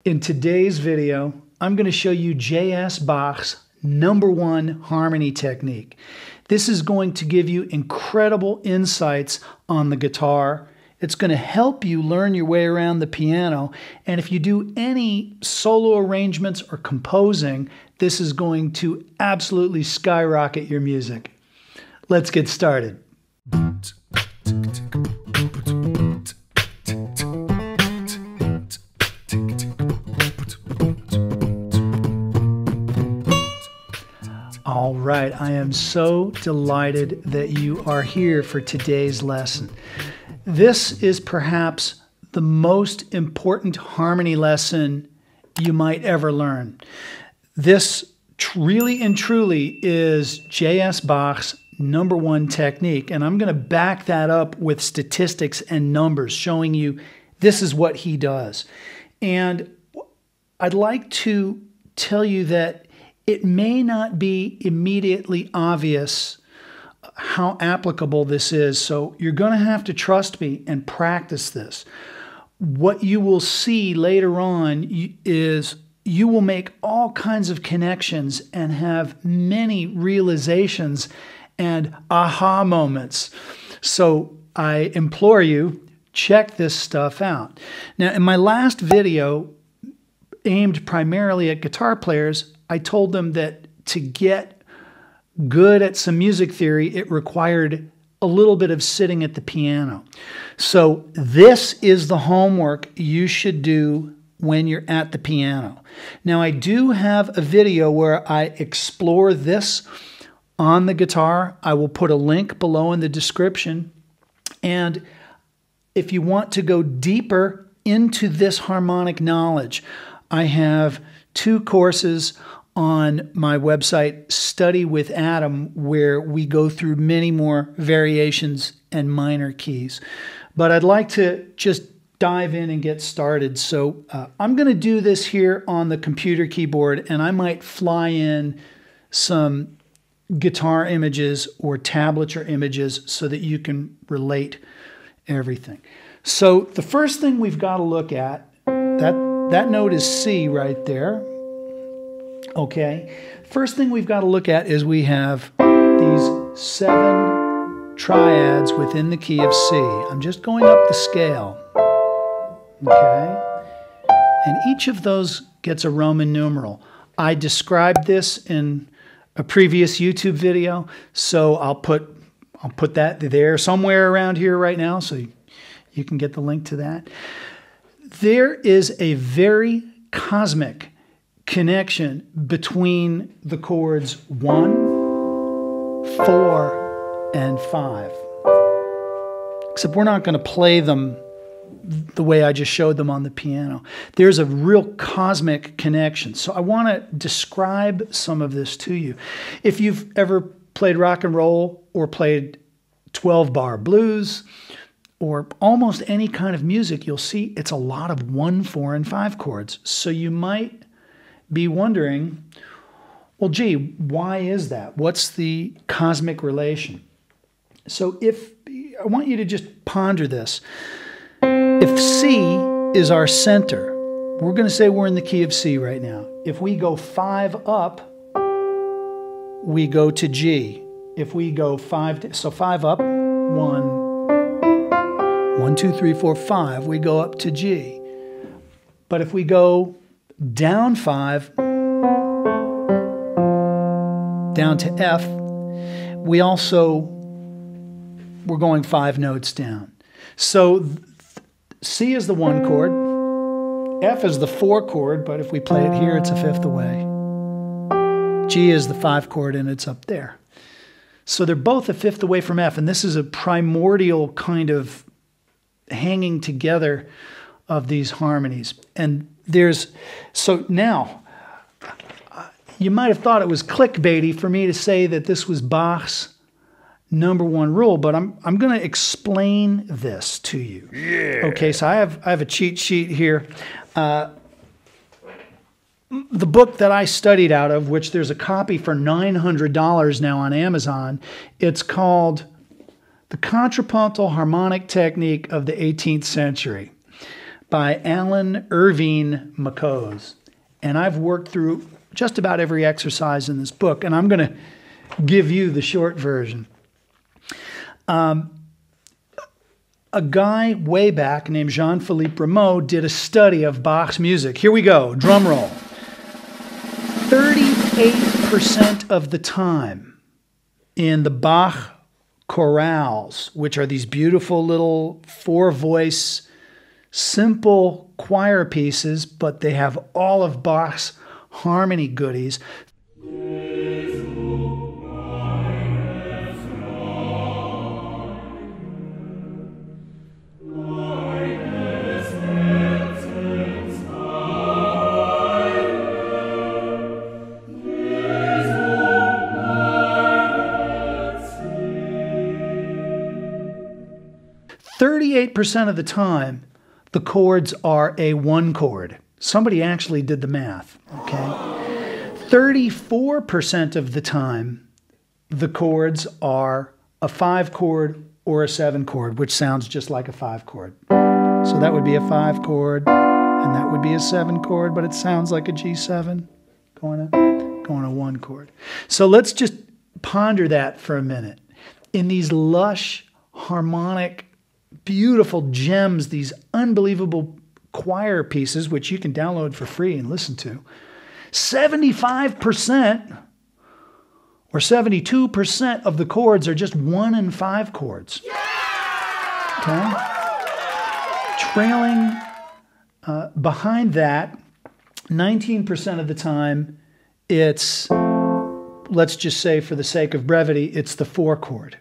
In today's video, I'm going to show you J.S. Bach's #1 harmony technique. This is going to give you incredible insights on the guitar. It's going to help you learn your way around the piano, and if you do any solo arrangements or composing, this is going to absolutely skyrocket your music. Let's get started. All right, I am so delighted that you are here for today's lesson. This is perhaps the most important harmony lesson you might ever learn. This really and truly is J.S. Bach's #1 technique, and I'm going to back that up with statistics and numbers showing you this is what he does. And I'd like to tell you that it may not be immediately obvious how applicable this is, so you're going to have to trust me and practice this. What you will see later on is you will make all kinds of connections and have many realizations and aha moments. So I implore you, check this stuff out. Now, in my last video, aimed primarily at guitar players, I told them that to get good at some music theory, it required a little bit of sitting at the piano. So this is the homework you should do when you're at the piano. Now, I do have a video where I explore this on the guitar. I will put a link below in the description. And if you want to go deeper into this harmonic knowledge, I have 2 courses on my website, Study with Adam, where we go through many more variations and minor keys. But I'd like to just dive in and get started. So I'm going to do this here on the computer keyboard, and I might fly in some guitar images or tablature images so that you can relate everything. So the first thing we've got to look at, that note is C right there. Okay, first thing we've got to look at is we have these 7 triads within the key of C. I'm just going up the scale. Okay, and each of those gets a Roman numeral. I described this in a previous YouTube video, so I'll put that there somewhere around here right now so you can get the link to that. There is a very cosmic connection between the chords 1, 4, and 5. Except we're not going to play them the way I just showed them on the piano. There's a real cosmic connection. So I want to describe some of this to you. If you've ever played rock and roll or played 12-bar blues or almost any kind of music, you'll see it's a lot of 1, 4, and 5 chords. So you might be wondering, well, gee, why is that? What's the cosmic relation? So I want you to just ponder this. If C is our center, we're going to say we're in the key of C right now. If we go 5 up, we go to G. If we go 5 up, 1, 2, 3, 4, 5, we go up to G. But if we go down 5, down to F, we're going 5 notes down. So C is the 1 chord, F is the 4 chord, but if we play it here, it's a 5th away. G is the 5 chord, and it's up there. So they're both a 5th away from F, and this is a primordial kind of hanging together of these harmonies. And so now, you might have thought it was clickbaity for me to say that this was Bach's #1 rule, but I'm going to explain this to you. Yeah. Okay, so I have a cheat sheet here. The book that I studied out of, which there's a copy for $900 now on Amazon, it's called The Contrapuntal Harmonic Technique of the 18th Century by Alan Irving McCose. And I've worked through just about every exercise in this book, and I'm going to give you the short version. A guy way back named Jean-Philippe Rameau did a study of Bach's music. Here we go, drum roll. 38% of the time in the Bach chorales, which are these beautiful little four-voice, simple choir pieces, but they have all of Bach's harmony goodies. 38% of the time, the chords are a one chord. Somebody actually did the math, okay? 34% of the time, the chords are a 5 chord or a 7 chord, which sounds just like a 5 chord. So that would be a 5 chord, and that would be a 7 chord, but it sounds like a G7 going a 1 chord. So let's just ponder that for a minute. In these lush, harmonic, beautiful gems, these unbelievable choir pieces, which you can download for free and listen to, 75% or 72% of the chords are just 1 and 5 chords. Okay? Trailing behind that, 19% of the time, it's, let's just say for the sake of brevity, it's the 4 chord.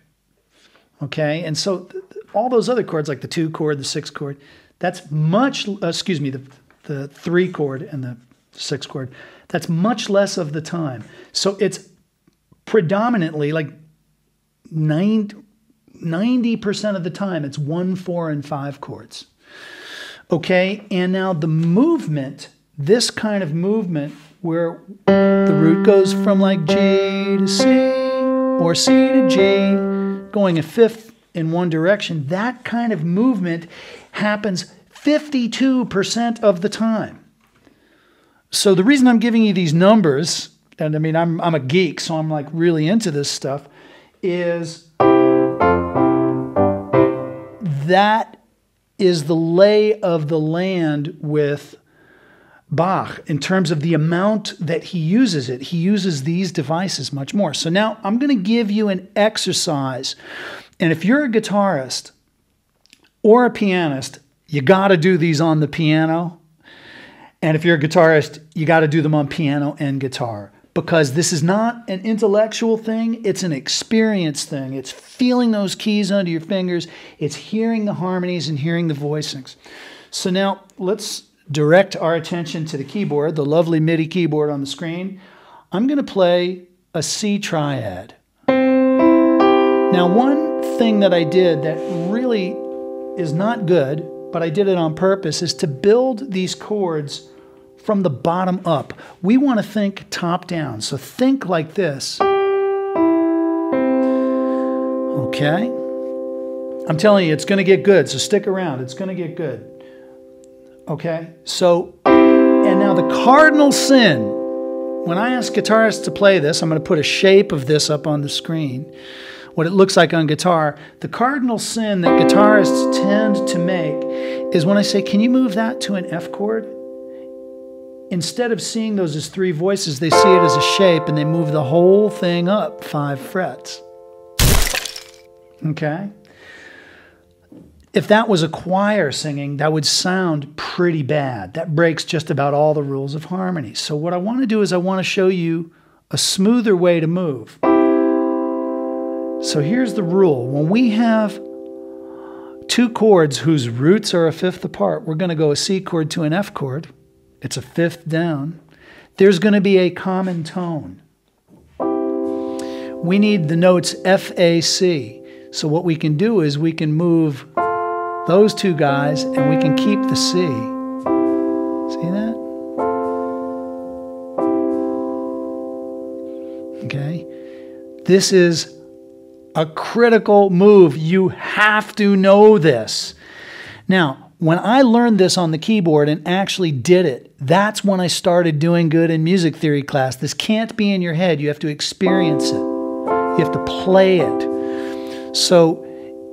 Okay? And so all those other chords, like the 2 chord, the 6 chord, that's much, the 3 chord and the 6 chord, that's much less of the time. So it's predominantly like 90% of the time, it's 1, 4, and 5 chords. Okay, and now the movement, this kind of movement where the root goes from like G to C or C to G, going a fifth in one direction, that kind of movement happens 52% of the time. So the reason I'm giving you these numbers, and I mean, I'm a geek, so I'm like really into this stuff, is that is the lay of the land with Bach in terms of the amount that he uses it. He uses these devices much more. So now I'm going to give you an exercise. And if you're a guitarist or a pianist, you got to do these on the piano. And if you're a guitarist, you got to do them on piano and guitar. Because this is not an intellectual thing, it's an experience thing. It's feeling those keys under your fingers. It's hearing the harmonies and hearing the voicings. So now let's direct our attention to the keyboard, the lovely MIDI keyboard on the screen. I'm going to play a C triad. Now, one thing that I did that really is not good, but I did it on purpose, is to build these chords from the bottom up. We want to think top down. So think like this. Okay? I'm telling you, it's going to get good, so stick around. It's going to get good. Okay? So, and now the cardinal sin. When I ask guitarists to play this, I'm going to put a shape of this up on the screen, what it looks like on guitar. The cardinal sin that guitarists tend to make is when I say, can you move that to an F chord? Instead of seeing those as 3 voices, they see it as a shape and they move the whole thing up 5 frets. Okay? If that was a choir singing, that would sound pretty bad. That breaks just about all the rules of harmony. So what I want to do is I want to show you a smoother way to move. So here's the rule. When we have 2 chords whose roots are a fifth apart, we're going to go a C chord to an F chord. It's a fifth down. There's going to be a common tone. We need the notes F, A, C. So what we can do is we can move those 2 guys and we can keep the C. See that? Okay. This is a critical move. You have to know this. Now, when I learned this on the keyboard and actually did it, that's when I started doing good in music theory class. This can't be in your head. You have to experience it. You have to play it. So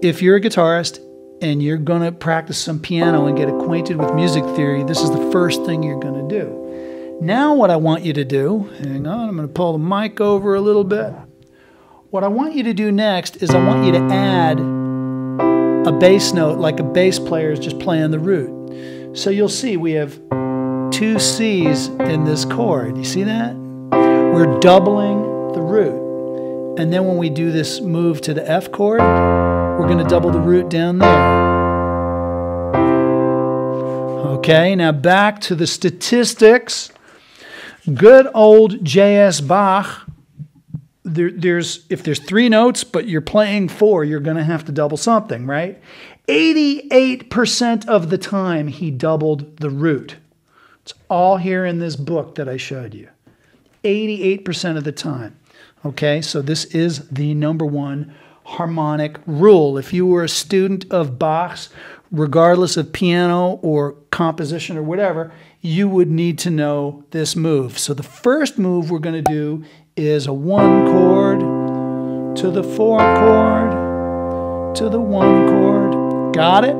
if you're a guitarist and you're going to practice some piano and get acquainted with music theory, this is the first thing you're going to do. Now what I want you to do, hang on, I'm going to pull the mic over a little bit. What I want you to do next is I want you to add a bass note like a bass player is just playing the root. So you'll see we have 2 C's in this chord. You see that? We're doubling the root. And then when we do this move to the F chord, we're going to double the root down there. Okay, now back to the statistics. Good old J.S. Bach. If there's 3 notes, but you're playing 4, you're going to have to double something, right? 88% of the time, he doubled the root. It's all here in this book that I showed you. 88% of the time. Okay, so this is the #1 harmonic rule. If you were a student of Bach's, regardless of piano or composition or whatever, you would need to know this move. So the first move we're going to do is a 1 chord to the 4 chord to the 1 chord. Got it?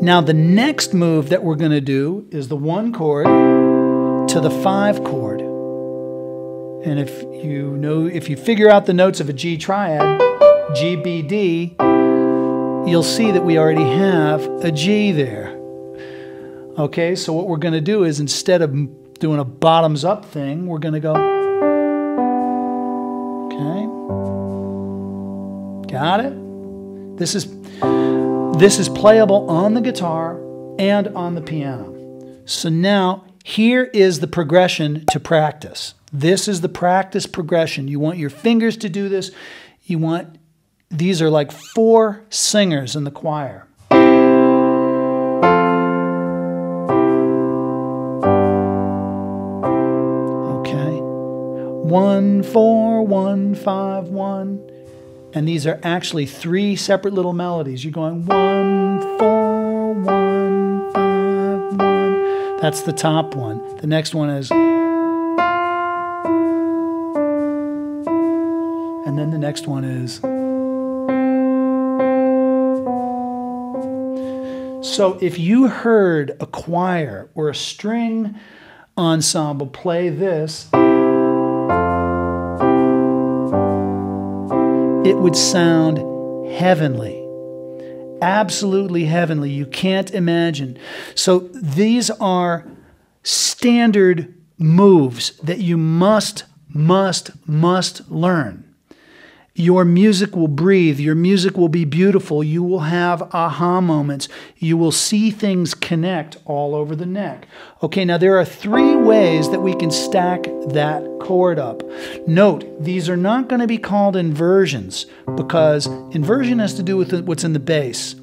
Now the next move that we're going to do is the 1 chord to the 5 chord. And if you figure out the notes of a G triad, G, B, D, you'll see that we already have a G there. Okay, so what we're going to do is instead of doing a bottoms up thing, we're going to go. Okay. Got it? This is playable on the guitar and on the piano. So now here is the progression to practice. This is the practice progression. You want your fingers to do this. These are like 4 singers in the choir. Okay. 1, 4, 1, 5, 1. And these are actually 3 separate little melodies. You're going 1, 4, 1, 5, 1. That's the top one. The next one is. And then the next one is. So if you heard a choir or a string ensemble play this, it would sound heavenly. Absolutely heavenly. You can't imagine. So these are standard moves that you must learn. Your music will breathe. Your music will be beautiful. You will have aha moments. You will see things connect all over the neck. Okay, now there are 3 ways that we can stack that chord up. Note, these are not going to be called inversions because inversion has to do with what's in the bass.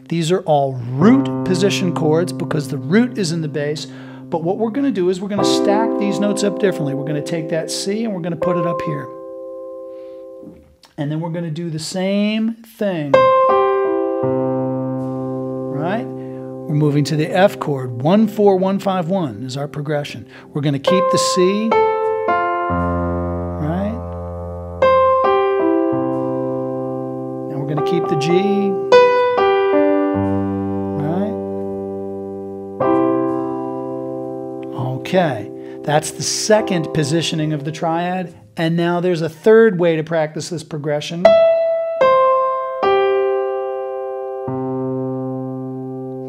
These are all root position chords because the root is in the bass. But what we're going to do is we're going to stack these notes up differently. We're going to take that C and we're going to put it up here. And then we're going to do the same thing, right? We're moving to the F chord. 1, 4, 1, 5, 1 is our progression. We're going to keep the C, right? Now we're going to keep the G, right? Okay, that's the second positioning of the triad. And now there's a third way to practice this progression.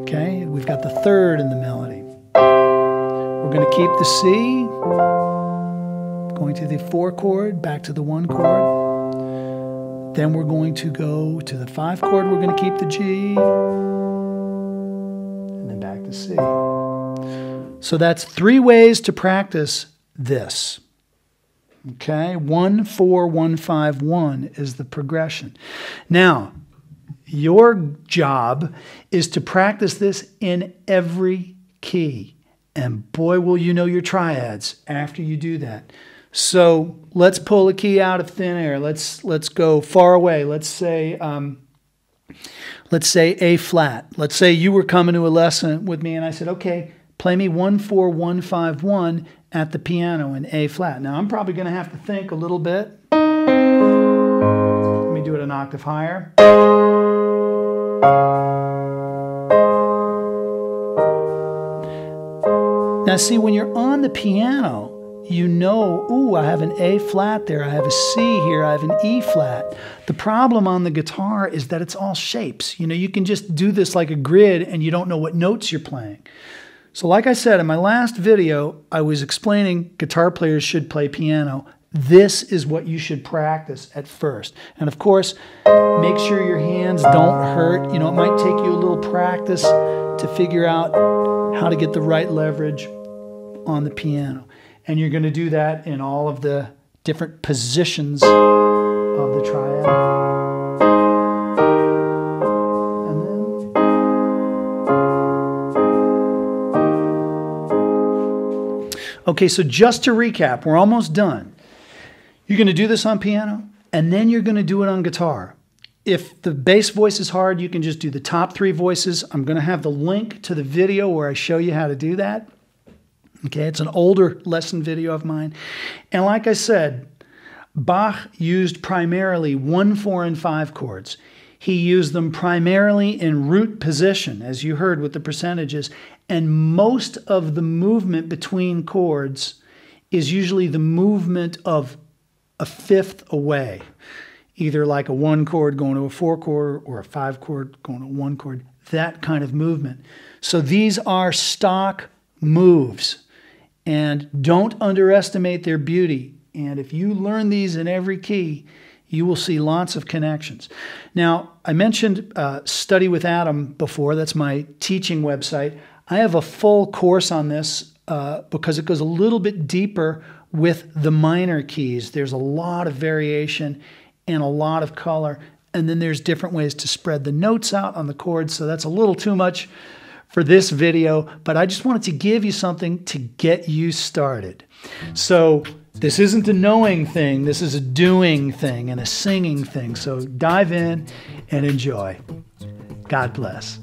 Okay, we've got the third in the melody. We're going to keep the C, going to the 4 chord, back to the 1 chord. Then we're going to go to the 5 chord, we're going to keep the G, and then back to C. So that's 3 ways to practice this. Okay, 1, 4, 1, 5, 1 is the progression. Now, your job is to practice this in every key. And boy, will you know your triads after you do that. So let's pull a key out of thin air. Let's go far away. Let's say Let's say A flat. Let's say you were coming to a lesson with me and I said, okay, play me 1-4-1-5-1 at the piano in A flat. Now I'm probably going to have to think a little bit. Let me do it an octave higher. Now see, when you're on the piano, you know, ooh, I have an A flat there, I have a C here, I have an E flat. The problem on the guitar is that it's all shapes. You know, you can just do this like a grid and you don't know what notes you're playing. So like I said in my last video, I was explaining guitar players should play piano. This is what you should practice at first. And of course, make sure your hands don't hurt. You know, it might take you a little practice to figure out how to get the right leverage on the piano. And you're going to do that in all of the different positions of the triad. And then... Okay, so just to recap, we're almost done. You're going to do this on piano, and then you're going to do it on guitar. If the bass voice is hard, you can just do the top 3 voices. I'm going to have the link to the video where I show you how to do that. Okay, it's an older lesson video of mine. And like I said, Bach used primarily 1, 4, and 5 chords. He used them primarily in root position, as you heard with the percentages. And most of the movement between chords is usually the movement of a fifth away. Either like a 1 chord going to a 4 chord or a 5 chord going to a 1 chord. That kind of movement. So these are stock moves. And don't underestimate their beauty. And if you learn these in every key, you will see lots of connections. Now, I mentioned Study with Adam before. That's my teaching website. I have a full course on this because it goes a little bit deeper with the minor keys. There's a lot of variation and a lot of color. And then there's different ways to spread the notes out on the chords. So that's a little too much for this video, but I just wanted to give you something to get you started. So this isn't a knowing thing, this is a doing thing and a singing thing. So dive in and enjoy. God bless.